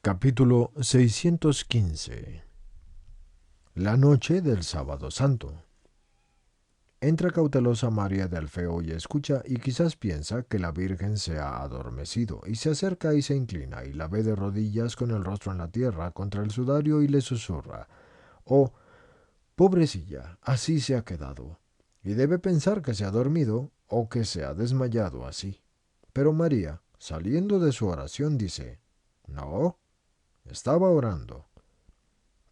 Capítulo 615. La noche del Sábado Santo. Entra cautelosa María de Alfeo y escucha, y quizás piensa que la Virgen se ha adormecido, y se acerca y se inclina, y la ve de rodillas con el rostro en la tierra contra el sudario, y le susurra: «Oh, pobrecilla, así se ha quedado», y debe pensar que se ha dormido o que se ha desmayado así. Pero María, saliendo de su oración, dice: «No, estaba orando».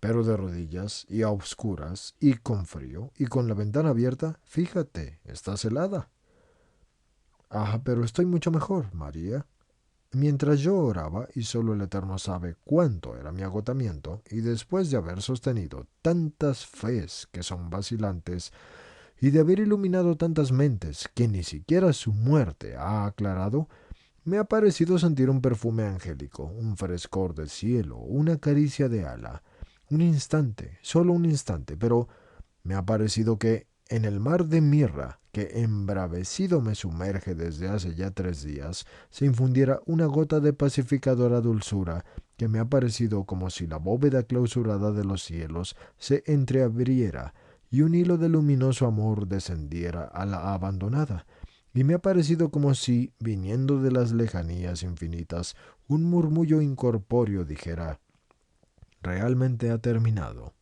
Pero de rodillas y a oscuras y con frío y con la ventana abierta, fíjate, estás helada. Ah, pero estoy mucho mejor, María. Mientras yo oraba, y solo el Eterno sabe cuánto era mi agotamiento, y después de haber sostenido tantas fes que son vacilantes, y de haber iluminado tantas mentes que ni siquiera su muerte ha aclarado, me ha parecido sentir un perfume angélico, un frescor del cielo, una caricia de ala. Un instante, solo un instante, pero me ha parecido que en el mar de mirra que embravecido me sumerge desde hace ya 3 días, se infundiera una gota de pacificadora dulzura, que me ha parecido como si la bóveda clausurada de los cielos se entreabriera y un hilo de luminoso amor descendiera a la abandonada, y me ha parecido como si, viniendo de las lejanías infinitas, un murmullo incorpóreo dijera: «Realmente ha terminado».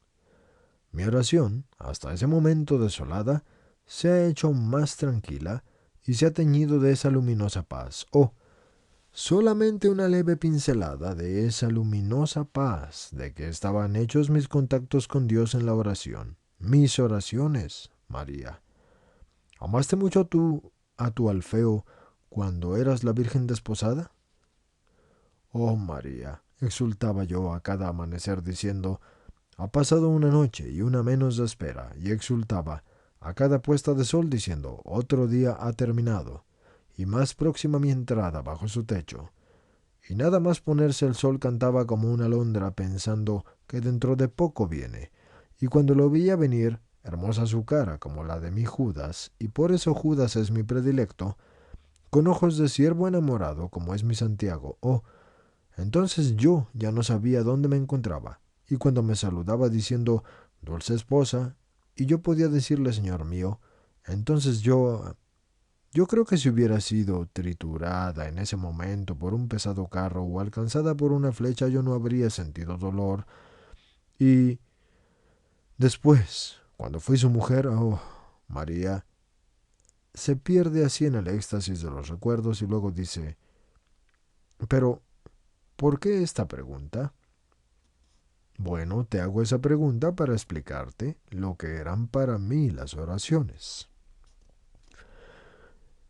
Mi oración, hasta ese momento desolada, se ha hecho más tranquila y se ha teñido de esa luminosa paz. Oh, solamente una leve pincelada de esa luminosa paz de que estaban hechos mis contactos con Dios en la oración. Mis oraciones, María. ¿Amaste mucho tú a tu Alfeo cuando eras la Virgen desposada? Oh, María, exultaba yo a cada amanecer diciendo: «Ha pasado una noche y una menos de espera», y exultaba a cada puesta de sol diciendo: «Otro día ha terminado, y más próxima mi entrada bajo su techo». Y nada más ponerse el sol cantaba como una alondra pensando que dentro de poco viene, y cuando lo veía venir, hermosa su cara como la de mi Judas, y por eso Judas es mi predilecto, con ojos de siervo enamorado como es mi Santiago. Oh, entonces yo ya no sabía dónde me encontraba, y cuando me saludaba diciendo «dulce esposa», y yo podía decirle «Señor mío», entonces yo creo que si hubiera sido triturada en ese momento por un pesado carro o alcanzada por una flecha, yo no habría sentido dolor. Y después, cuando fui su mujer, oh, María, se pierde así en el éxtasis de los recuerdos y luego dice: «Pero, ¿por qué esta pregunta?». Bueno, te hago esa pregunta para explicarte lo que eran para mí las oraciones.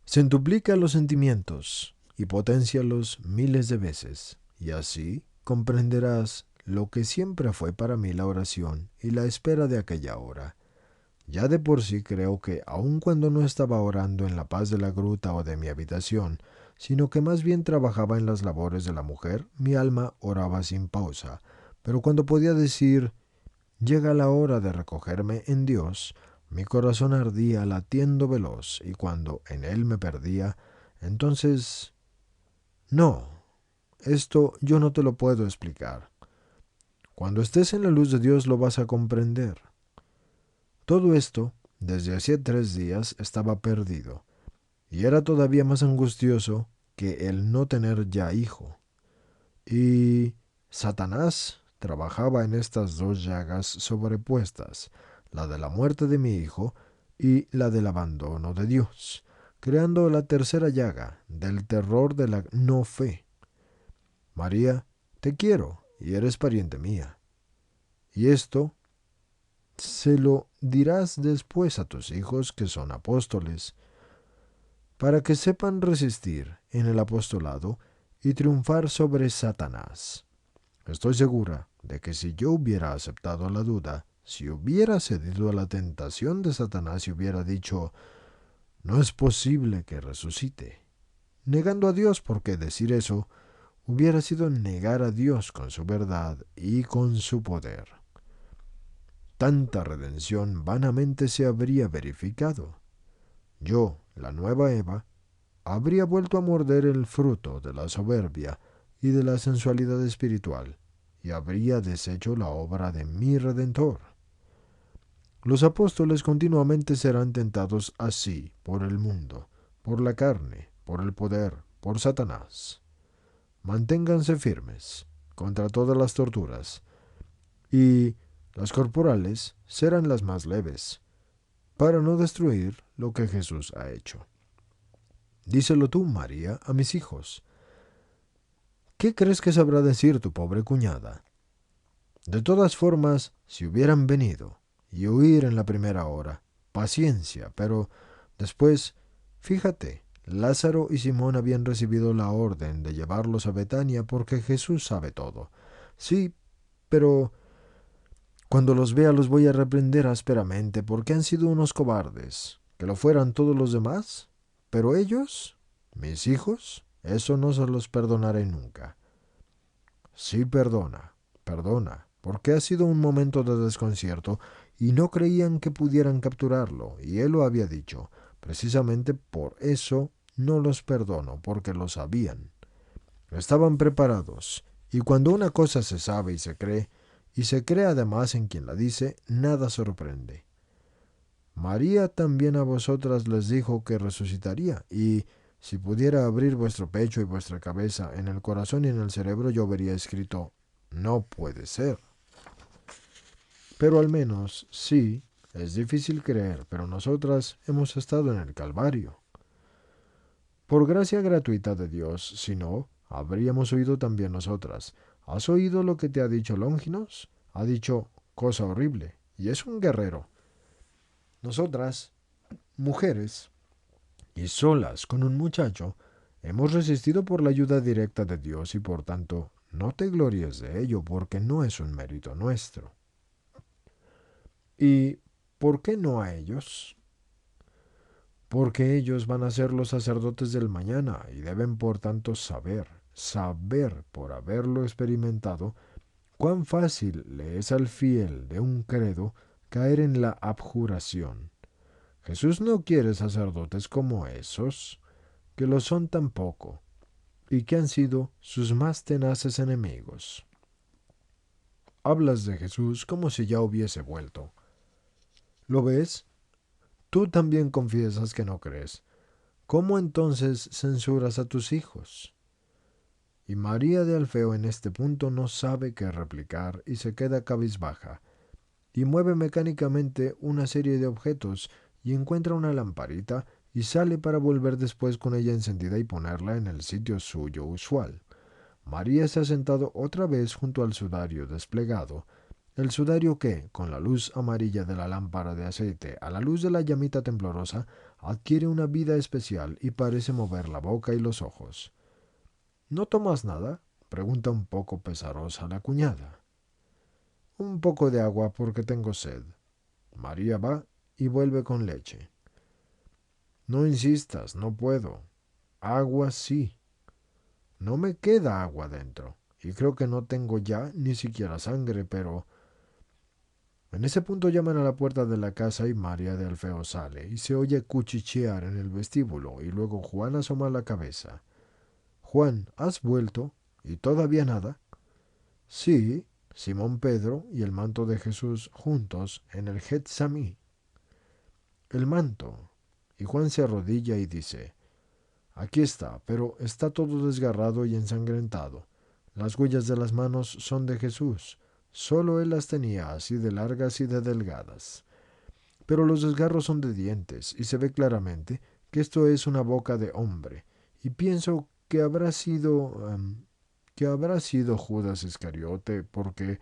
Centuplica los sentimientos y poténcialos miles de veces, y así comprenderás lo que siempre fue para mí la oración y la espera de aquella hora. Ya de por sí creo que aun cuando no estaba orando en la paz de la gruta o de mi habitación, sino que más bien trabajaba en las labores de la mujer, mi alma oraba sin pausa, pero cuando podía decir «llega la hora de recogerme en Dios», mi corazón ardía latiendo veloz, y cuando en él me perdía, entonces... No, esto yo no te lo puedo explicar. Cuando estés en la luz de Dios lo vas a comprender. Todo esto, desde hacía 3 días, estaba perdido, y era todavía más angustioso que el no tener ya hijo. Y Satanás trabajaba en estas 2 llagas sobrepuestas, la de la muerte de mi hijo y la del abandono de Dios, creando la tercera llaga del terror de la no fe. María, te quiero y eres pariente mía. Y esto se lo dirás después a tus hijos que son apóstoles, para que sepan resistir en el apostolado y triunfar sobre Satanás. Estoy segura de que si yo hubiera aceptado la duda, si hubiera cedido a la tentación de Satanás y hubiera dicho «no es posible que resucite», negando a Dios, porque decir eso hubiera sido negar a Dios con su verdad y con su poder. Tanta redención vanamente se habría verificado. Yo, la nueva Eva, habría vuelto a morder el fruto de la soberbia y de la sensualidad espiritual, y habría deshecho la obra de mi Redentor. Los apóstoles continuamente serán tentados así por el mundo, por la carne, por el poder, por Satanás. Manténganse firmes contra todas las torturas, y las corporales serán las más leves, para no destruir lo que Jesús ha hecho. Díselo tú, María, a mis hijos. ¿Qué crees que sabrá decir tu pobre cuñada? De todas formas, si hubieran venido y huir en la primera hora, paciencia, pero después, fíjate, Lázaro y Simón habían recibido la orden de llevarlos a Betania porque Jesús sabe todo. Sí, pero cuando los vea los voy a reprender ásperamente porque han sido unos cobardes. ¿Que lo fueran todos los demás? Pero ellos, mis hijos, eso no se los perdonaré nunca. Sí, perdona, perdona, porque ha sido un momento de desconcierto y no creían que pudieran capturarlo, y él lo había dicho. Precisamente por eso no los perdono, porque lo sabían. Estaban preparados, y cuando una cosa se sabe y se cree además en quien la dice, nada sorprende. María también a vosotras les dijo que resucitaría, y si pudiera abrir vuestro pecho y vuestra cabeza, en el corazón y en el cerebro yo vería escrito, no puede ser. Pero al menos, sí, es difícil creer, pero nosotras hemos estado en el Calvario. Por gracia gratuita de Dios, si no, habríamos oído también nosotras. ¿Has oído lo que te ha dicho Longinos? Ha dicho cosa horrible, y es un guerrero. Nosotras, mujeres, y solas con un muchacho, hemos resistido por la ayuda directa de Dios y por tanto no te glories de ello porque no es un mérito nuestro. ¿Y por qué no a ellos? Porque ellos van a ser los sacerdotes del mañana y deben por tanto saber por haberlo experimentado, cuán fácil le es al fiel de un credo caer en la abjuración. Jesús no quiere sacerdotes como esos, que lo son tampoco, y que han sido sus más tenaces enemigos. Hablas de Jesús como si ya hubiese vuelto. ¿Lo ves? Tú también confiesas que no crees. ¿Cómo entonces censuras a tus hijos? Y María de Alfeo en este punto no sabe qué replicar y se queda cabizbaja, y mueve mecánicamente una serie de objetos y encuentra una lamparita y sale para volver después con ella encendida y ponerla en el sitio suyo usual. María se ha sentado otra vez junto al sudario desplegado, el sudario que, con la luz amarilla de la lámpara de aceite a la luz de la llamita temblorosa, adquiere una vida especial y parece mover la boca y los ojos. ¿No tomas nada?, pregunta un poco pesarosa la cuñada. Un poco de agua porque tengo sed. María va y vuelve con leche. No insistas, no puedo. Agua sí. No me queda agua dentro, y creo que no tengo ya ni siquiera sangre, pero... En ese punto llaman a la puerta de la casa y María de Alfeo sale, y se oye cuchichear en el vestíbulo, y luego Juan asoma la cabeza. Juan, ¿has vuelto? ¿Y todavía nada? Sí, Simón Pedro y el manto de Jesús juntos en el Getsamí. El manto. Y Juan se arrodilla y dice, aquí está, pero está todo desgarrado y ensangrentado. Las huellas de las manos son de Jesús. Solo él las tenía así de largas y de delgadas. Pero los desgarros son de dientes, y se ve claramente que esto es una boca de hombre. Y pienso que habrá sido Judas Iscariote, porque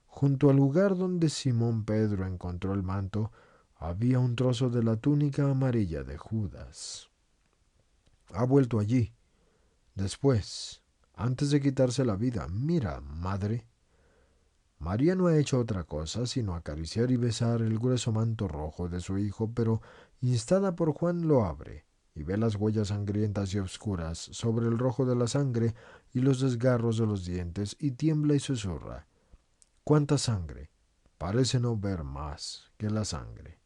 junto al lugar donde Simón Pedro encontró el manto, había un trozo de la túnica amarilla de Judas. Ha vuelto allí. Después, antes de quitarse la vida, mira, madre. María no ha hecho otra cosa sino acariciar y besar el grueso manto rojo de su hijo, pero instada por Juan lo abre y ve las huellas sangrientas y oscuras sobre el rojo de la sangre y los desgarros de los dientes y tiembla y susurra. ¿Cuánta sangre? Parece no ver más que la sangre.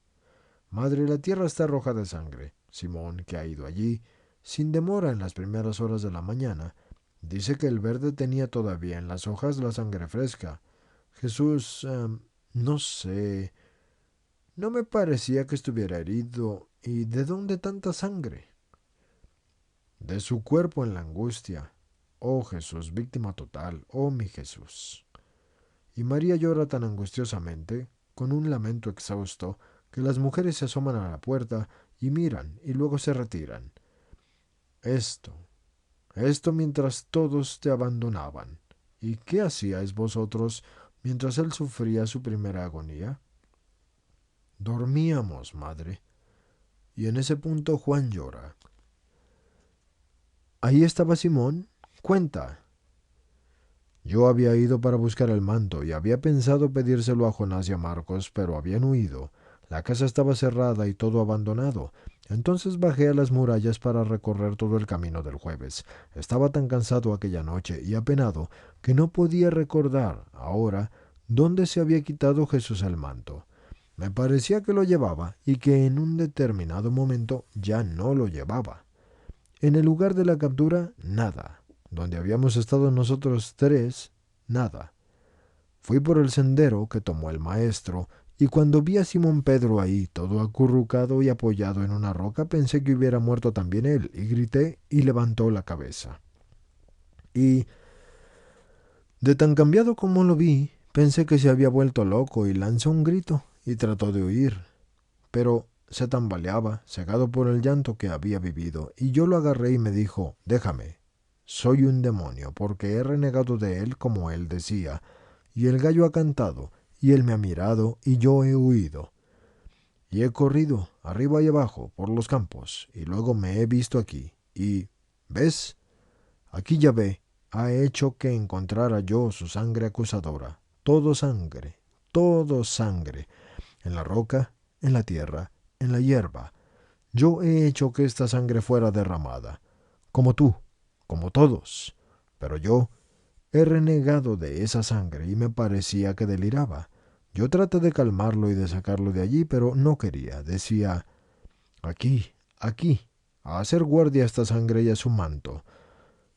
Madre, la tierra está roja de sangre. Simón, que ha ido allí, sin demora en las primeras horas de la mañana, Dice que el verde tenía todavía en las hojas la sangre fresca. Jesús, no sé, no me parecía que estuviera herido. ¿Y de dónde tanta sangre? De su cuerpo en la angustia. Oh Jesús, víctima total, oh mi Jesús. Y María llora tan angustiosamente, con un lamento exhausto, que las mujeres se asoman a la puerta y miran y luego se retiran. Esto mientras todos te abandonaban. ¿Y qué hacíais vosotros mientras él sufría su primera agonía? Dormíamos, madre. Y en ese punto Juan llora. Ahí estaba Simón. Cuenta. Yo había ido para buscar el manto y había pensado pedírselo a Jonás y a Marcos, pero habían huido. La casa estaba cerrada y todo abandonado. Entonces bajé a las murallas para recorrer todo el camino del jueves. Estaba tan cansado aquella noche y apenado que no podía recordar ahora dónde se había quitado Jesús el manto. Me parecía que lo llevaba y que en un determinado momento ya no lo llevaba. En el lugar de la captura, nada. Donde habíamos estado nosotros tres, nada. Fui por el sendero que tomó el maestro, y cuando vi a Simón Pedro ahí, todo acurrucado y apoyado en una roca, pensé que hubiera muerto también él, y grité y levantó la cabeza. Y, de tan cambiado como lo vi, pensé que se había vuelto loco y lanzó un grito y trató de huir. Pero se tambaleaba, cegado por el llanto que había vivido, y yo lo agarré y me dijo, déjame. Soy un demonio, porque he renegado de él como él decía, y el gallo ha cantado, y él me ha mirado, y yo he huido. Y he corrido, arriba y abajo, por los campos, y luego me he visto aquí, y, ¿ves? Aquí Yahvé ha hecho que encontrara yo su sangre acusadora, todo sangre, en la roca, en la tierra, en la hierba. Yo he hecho que esta sangre fuera derramada, como tú, como todos. Pero yo he renegado de esa sangre y me parecía que deliraba. Yo traté de calmarlo y de sacarlo de allí, pero no quería. Decía, aquí, a hacer guardia a esta sangre y a su manto.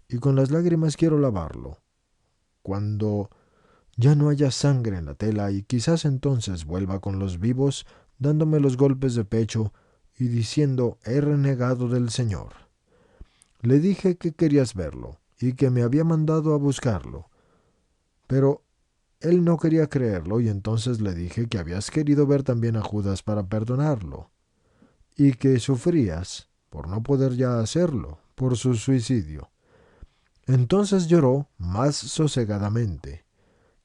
Y con las lágrimas quiero lavarlo. Cuando ya no haya sangre en la tela y quizás entonces vuelva con los vivos, dándome los golpes de pecho y diciendo, he renegado del Señor. Le dije que querías verlo y que me había mandado a buscarlo. Pero él no quería creerlo y entonces le dije que habías querido ver también a Judas para perdonarlo y que sufrías por no poder ya hacerlo, por su suicidio. Entonces lloró más sosegadamente.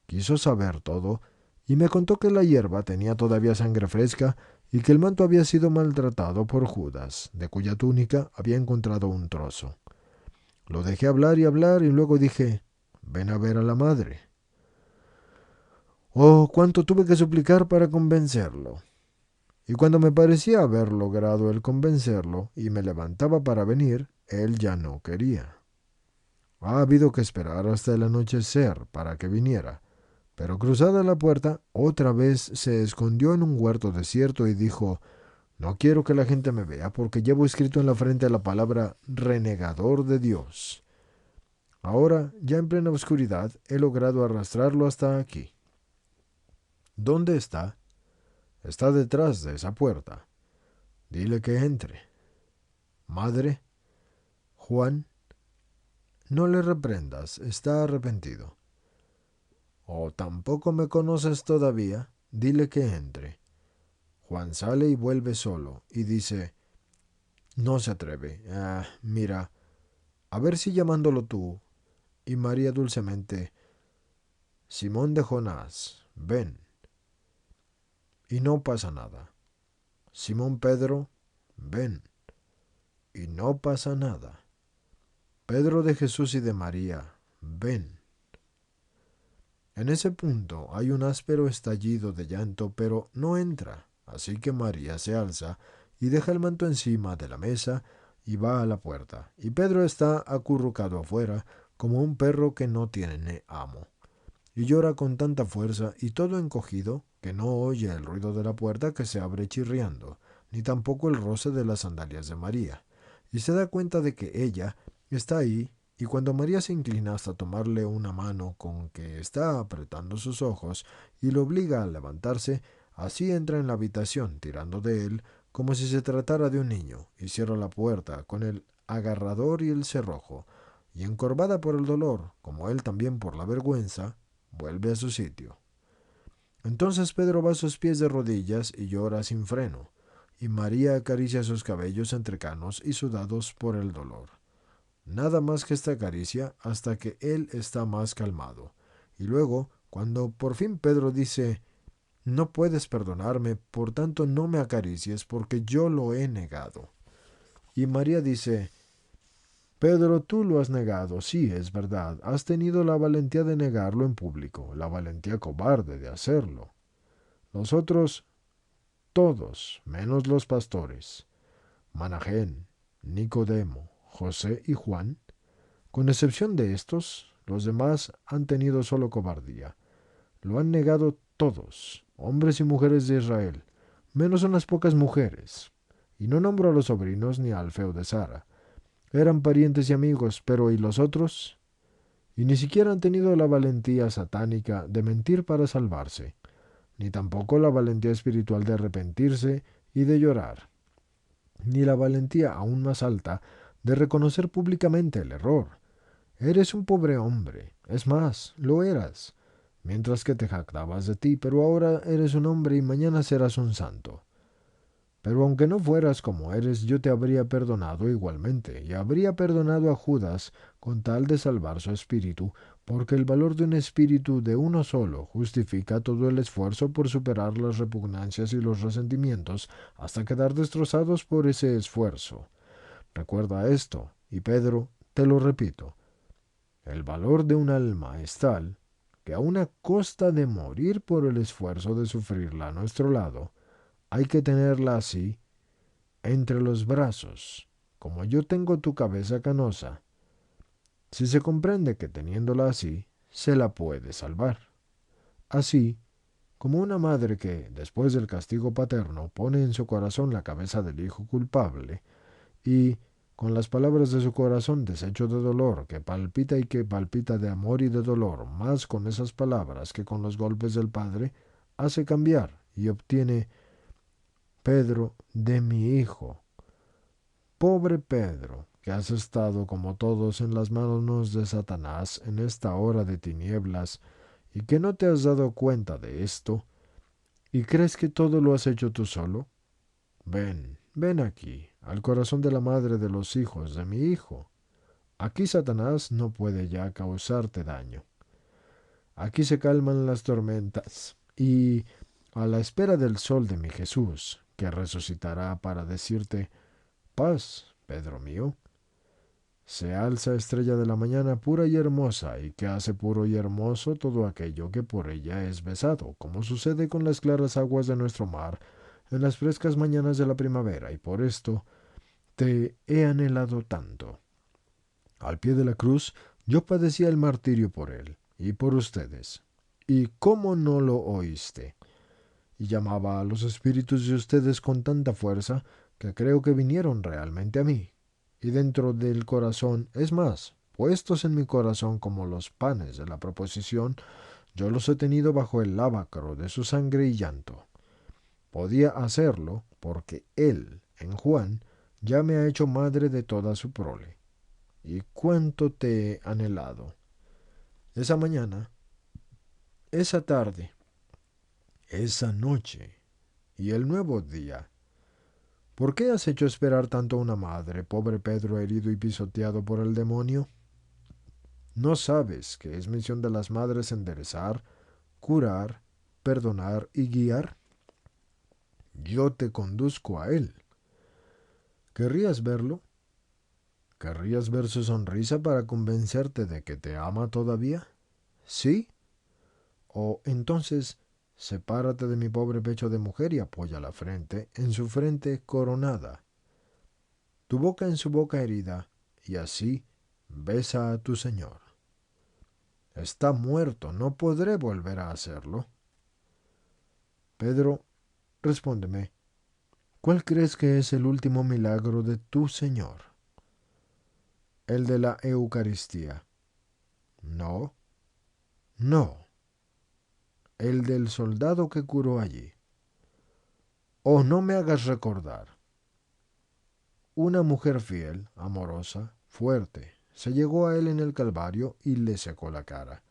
Quiso saber todo y me contó que la hierba tenía todavía sangre fresca y que el manto había sido maltratado por Judas, de cuya túnica había encontrado un trozo. Lo dejé hablar y luego dije, ven a ver a la madre. Oh, cuánto tuve que suplicar para convencerlo. Y cuando me parecía haber logrado el convencerlo y me levantaba para venir, él ya no quería. Ha habido que esperar hasta el anochecer para que viniera. Pero cruzada la puerta, otra vez se escondió en un huerto desierto y dijo, no quiero que la gente me vea porque llevo escrito en la frente la palabra renegador de Dios. Ahora, ya en plena oscuridad, he logrado arrastrarlo hasta aquí. ¿Dónde está? Está detrás de esa puerta. Dile que entre. Madre, Juan, no le reprendas, está arrepentido. ¿O tampoco me conoces todavía? Dile que entre. Juan sale y vuelve solo, y dice, no se atreve. Mira, a ver si llamándolo tú. Y María dulcemente, Simón de Jonás, ven. Y no pasa nada. Simón Pedro, ven. Y no pasa nada. Pedro de Jesús y de María, ven. En ese punto hay un áspero estallido de llanto, pero no entra. Así que María se alza y deja el manto encima de la mesa y va a la puerta. Y Pedro está acurrucado afuera como un perro que no tiene amo. Y llora con tanta fuerza y todo encogido que no oye el ruido de la puerta que se abre chirriando, ni tampoco el roce de las sandalias de María. Y se da cuenta de que ella está ahí Y cuando María se inclina hasta tomarle una mano con que está apretando sus ojos y lo obliga a levantarse, así entra en la habitación tirando de él como si se tratara de un niño, y cierra la puerta con el agarrador y el cerrojo, y encorvada por el dolor, como él también por la vergüenza, vuelve a su sitio. Entonces Pedro va a sus pies de rodillas y llora sin freno, y María acaricia sus cabellos entrecanos y sudados por el dolor. Nada más que esta caricia hasta que él está más calmado. Y luego, cuando por fin Pedro dice, no puedes perdonarme, por tanto no me acaricies porque yo lo he negado. Y María dice, Pedro, tú lo has negado, sí, es verdad, has tenido la valentía de negarlo en público, la valentía cobarde de hacerlo. Los otros, todos, menos los pastores, Manahén, Nicodemo, José y Juan, con excepción de estos, los demás han tenido solo cobardía. Lo han negado todos, hombres y mujeres de Israel, menos unas pocas mujeres. Y no nombro a los sobrinos ni al feo de Sara. Eran parientes y amigos, pero ¿y los otros? Y ni siquiera han tenido la valentía satánica de mentir para salvarse, ni tampoco la valentía espiritual de arrepentirse y de llorar, ni la valentía aún más alta de reconocer públicamente el error. Eres un pobre hombre, es más, lo eras, mientras que te jactabas de ti, pero ahora eres un hombre y mañana serás un santo. Pero aunque no fueras como eres, yo te habría perdonado igualmente, y habría perdonado a Judas con tal de salvar su espíritu, porque el valor de un espíritu de uno solo justifica todo el esfuerzo por superar las repugnancias y los resentimientos hasta quedar destrozados por ese esfuerzo. Recuerda esto, y Pedro, te lo repito, el valor de un alma es tal que aun a costa de morir por el esfuerzo de sufrirla a nuestro lado, hay que tenerla así entre los brazos, como yo tengo tu cabeza canosa, si se comprende que teniéndola así, se la puede salvar. Así, como una madre que, después del castigo paterno, pone en su corazón la cabeza del hijo culpable, y, con las palabras de su corazón deshecho de dolor, que palpita y que palpita de amor y de dolor, más con esas palabras que con los golpes del Padre, hace cambiar y obtiene Pedro de mi hijo. Pobre Pedro, que has estado como todos en las manos de Satanás en esta hora de tinieblas, y que no te has dado cuenta de esto, y crees que todo lo has hecho tú solo. Ven, ven aquí, al corazón de la madre de los hijos de mi hijo. Aquí Satanás no puede ya causarte daño. Aquí se calman las tormentas, y a la espera del sol de mi Jesús, que resucitará para decirte, paz, Pedro mío. Se alza estrella de la mañana pura y hermosa, y que hace puro y hermoso todo aquello que por ella es besado, como sucede con las claras aguas de nuestro mar en las frescas mañanas de la primavera, y por esto te he anhelado tanto. Al pie de la cruz yo padecía el martirio por él y por ustedes. ¿Y cómo no lo oíste? Y llamaba a los espíritus de ustedes con tanta fuerza que creo que vinieron realmente a mí. Y dentro del corazón, es más, puestos en mi corazón como los panes de la proposición, yo los he tenido bajo el lavacro de su sangre y llanto. Podía hacerlo porque él, en Juan, ya me ha hecho madre de toda su prole. Y cuánto te he anhelado. Esa mañana, esa tarde, esa noche y el nuevo día. ¿Por qué has hecho esperar tanto a una madre, pobre Pedro herido y pisoteado por el demonio? ¿No sabes que es misión de las madres enderezar, curar, perdonar y guiar? Yo te conduzco a él. ¿Querrías verlo? ¿Querrías ver su sonrisa para convencerte de que te ama todavía? ¿Sí? O entonces, sepárate de mi pobre pecho de mujer y apoya la frente en su frente coronada, tu boca en su boca herida, y así besa a tu Señor. Está muerto, no podré volver a hacerlo. Pedro, respóndeme, ¿cuál crees que es el último milagro de tu Señor? el de la Eucaristía. No, no, el del soldado que curó allí. Oh, no me hagas recordar. Una mujer fiel, amorosa, fuerte, se llegó a él en el Calvario y le secó la cara.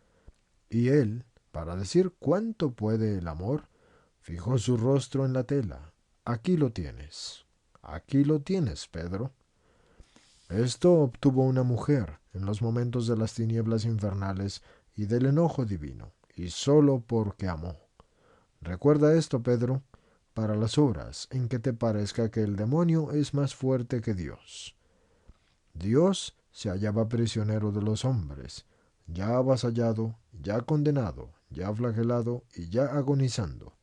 Y él, para decir cuánto puede el amor, fijó su rostro en la tela. Aquí lo tienes. Aquí lo tienes, Pedro. Esto obtuvo una mujer en los momentos de las tinieblas infernales y del enojo divino, y solo porque amó. Recuerda esto, Pedro, para las horas en que te parezca que el demonio es más fuerte que Dios. Dios se hallaba prisionero de los hombres, ya avasallado, ya condenado, ya flagelado y ya agonizando.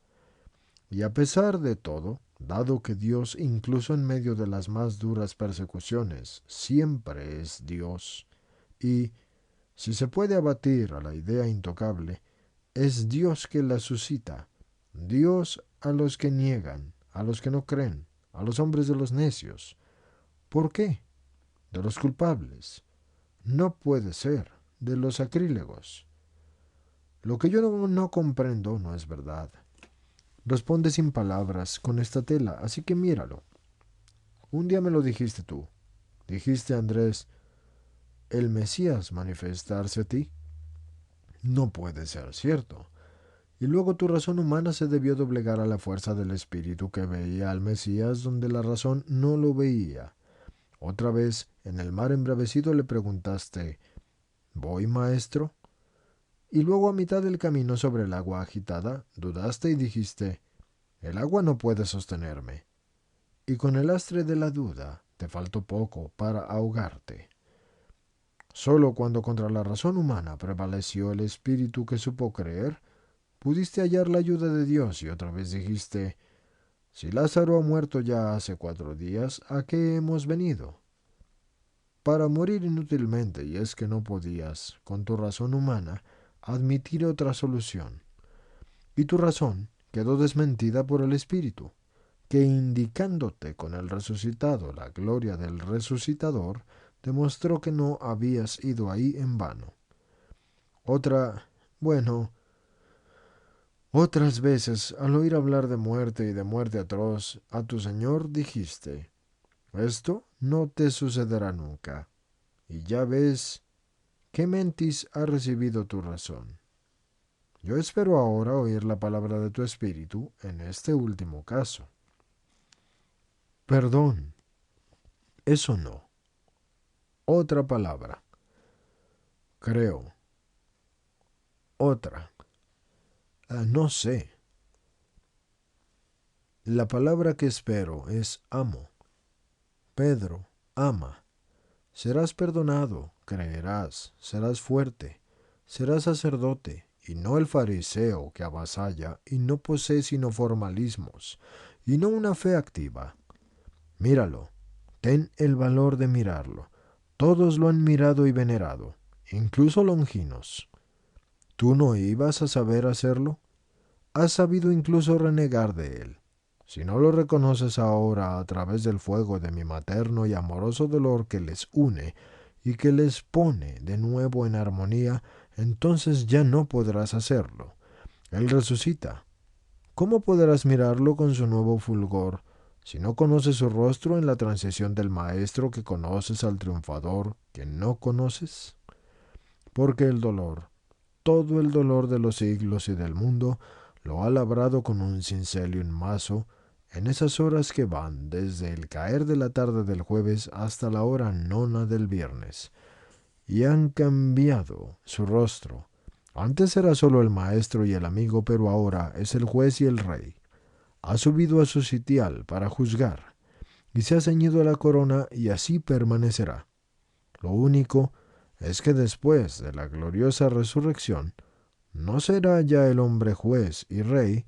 Y a pesar de todo, dado que Dios, incluso en medio de las más duras persecuciones, siempre es Dios, y, si se puede abatir a la idea intocable, es Dios que la suscita, Dios a los que niegan, a los que no creen, a los hombres de los necios. ¿Por qué? De los culpables. No puede ser, de los sacrílegos. Lo que yo no comprendo no es verdad. Responde sin palabras con esta tela, así que míralo. Un día me lo dijiste tú. Dijiste, Andrés, el Mesías manifestarse a ti. No puede ser cierto. Y luego tu razón humana se debió doblegar a la fuerza del espíritu que veía al Mesías donde la razón no lo veía. Otra vez, en el mar embravecido le preguntaste, ¿voy, maestro? Y luego a mitad del camino sobre el agua agitada, dudaste y dijiste, el agua no puede sostenerme. Y con el lastre de la duda te faltó poco para ahogarte. Solo cuando contra la razón humana prevaleció el espíritu que supo creer, pudiste hallar la ayuda de Dios y otra vez dijiste, si Lázaro ha muerto ya hace 4 días, ¿a qué hemos venido? Para morir inútilmente, y es que no podías, con tu razón humana, admitir otra solución. Y tu razón quedó desmentida por el Espíritu, que indicándote con el resucitado la gloria del resucitador, demostró que no habías ido ahí en vano. Otras veces, al oír hablar de muerte y de muerte atroz, a tu Señor dijiste, esto no te sucederá nunca. Y ya ves qué mentis ha recibido tu razón. Yo espero ahora oír la palabra de tu espíritu en este último caso. Perdón. Eso no. Otra palabra. Creo. Otra. No sé. La palabra que espero es amo. Pedro, ama. Serás perdonado, creerás, serás fuerte, serás sacerdote, y no el fariseo que avasalla y no posee sino formalismos, y no una fe activa. Míralo, ten el valor de mirarlo. Todos lo han mirado y venerado, incluso Longinos. ¿Tú no ibas a saber hacerlo? Has sabido incluso renegar de él. Si no lo reconoces ahora a través del fuego de mi materno y amoroso dolor que les une y que les pone de nuevo en armonía, entonces ya no podrás hacerlo. Él resucita. ¿Cómo podrás mirarlo con su nuevo fulgor si no conoces su rostro en la transición del Maestro que conoces al triunfador que no conoces? Porque el dolor, todo el dolor de los siglos y del mundo, lo ha labrado con un cincel y un mazo en esas horas que van desde el caer de la tarde del jueves hasta la hora nona del viernes, y han cambiado su rostro. Antes era solo el maestro y el amigo, pero ahora es el juez y el rey. Ha subido a su sitial para juzgar, y se ha ceñido la corona y así permanecerá. Lo único es que después de la gloriosa resurrección, no será ya el hombre juez y rey,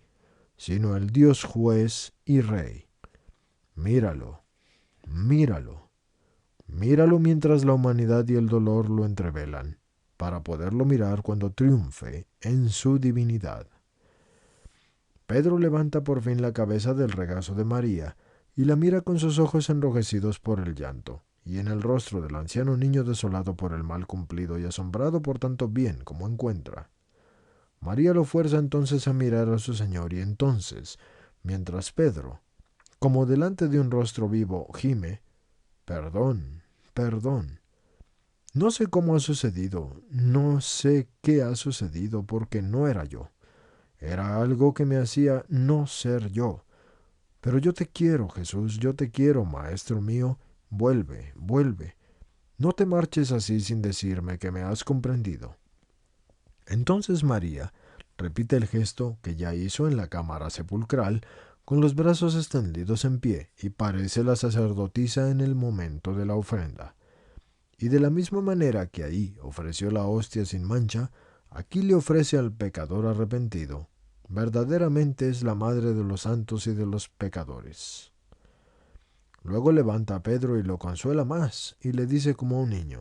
sino el Dios juez y rey. Míralo, míralo, míralo mientras la humanidad y el dolor lo entrevelan, para poderlo mirar cuando triunfe en su divinidad. Pedro levanta por fin la cabeza del regazo de María y la mira con sus ojos enrojecidos por el llanto, y en el rostro del anciano niño desolado por el mal cumplido y asombrado por tanto bien como encuentra. María lo fuerza entonces a mirar a su Señor y entonces, mientras Pedro, como delante de un rostro vivo, gime, perdón, perdón. No sé cómo ha sucedido, no sé qué ha sucedido porque no era yo. Era algo que me hacía no ser yo. Pero yo te quiero, Jesús, yo te quiero, Maestro mío. Vuelve, vuelve. No te marches así sin decirme que me has comprendido. Entonces María repite el gesto que ya hizo en la cámara sepulcral, con los brazos extendidos en pie, y parece la sacerdotisa en el momento de la ofrenda. Y de la misma manera que ahí ofreció la hostia sin mancha, aquí le ofrece al pecador arrepentido. Verdaderamente es la madre de los santos y de los pecadores. Luego levanta a Pedro y lo consuela más, y le dice como a un niño,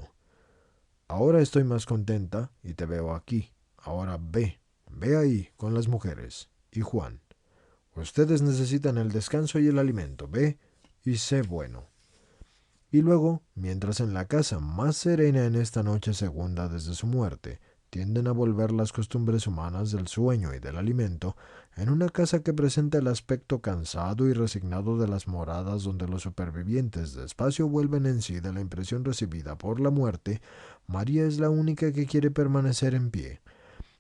ahora estoy más contenta y te veo aquí. Ahora ve, ve ahí con las mujeres. Y Juan, ustedes necesitan el descanso y el alimento, ve y sé bueno. Y luego, mientras en la casa más serena en esta noche segunda desde su muerte, tienden a volver las costumbres humanas del sueño y del alimento, en una casa que presenta el aspecto cansado y resignado de las moradas donde los supervivientes despacio vuelven en sí de la impresión recibida por la muerte, María es la única que quiere permanecer en pie,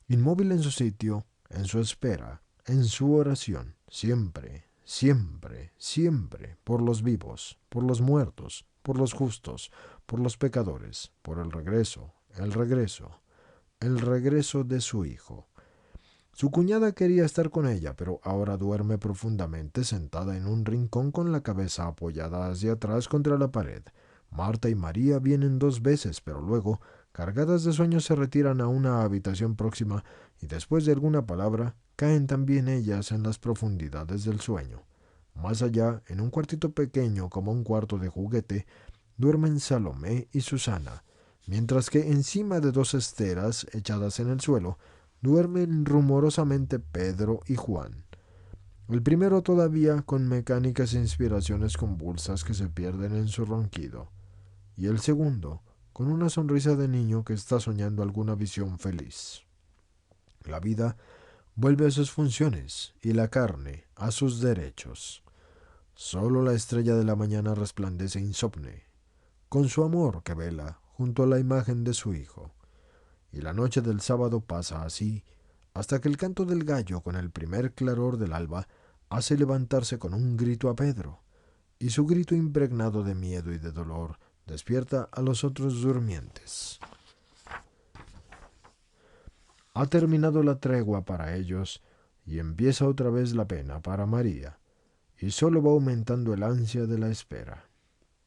inmóvil en su sitio, en su espera, en su oración, siempre, siempre, siempre, por los vivos, por los muertos, por los justos, por los pecadores, por el regreso, el regreso, el regreso de su hijo. Su cuñada quería estar con ella, pero ahora duerme profundamente sentada en un rincón con la cabeza apoyada hacia atrás contra la pared. Marta y María vienen 2 veces, pero luego, cargadas de sueño, se retiran a una habitación próxima y después de alguna palabra, caen también ellas en las profundidades del sueño. Más allá, en un cuartito pequeño como un cuarto de juguete, duermen Salomé y Susana, mientras que encima de 2 esteras echadas en el suelo, duermen rumorosamente Pedro y Juan. El primero todavía con mecánicas inspiraciones convulsas que se pierden en su ronquido, y el segundo con una sonrisa de niño que está soñando alguna visión feliz. La vida vuelve a sus funciones y la carne a sus derechos. Solo la estrella de la mañana resplandece insomne, con su amor que vela junto a la imagen de su hijo. Y la noche del sábado pasa así, hasta que el canto del gallo con el primer claror del alba hace levantarse con un grito a Pedro, y su grito impregnado de miedo y de dolor despierta a los otros durmientes. Ha terminado la tregua para ellos, y empieza otra vez la pena para María, y solo va aumentando el ansia de la espera.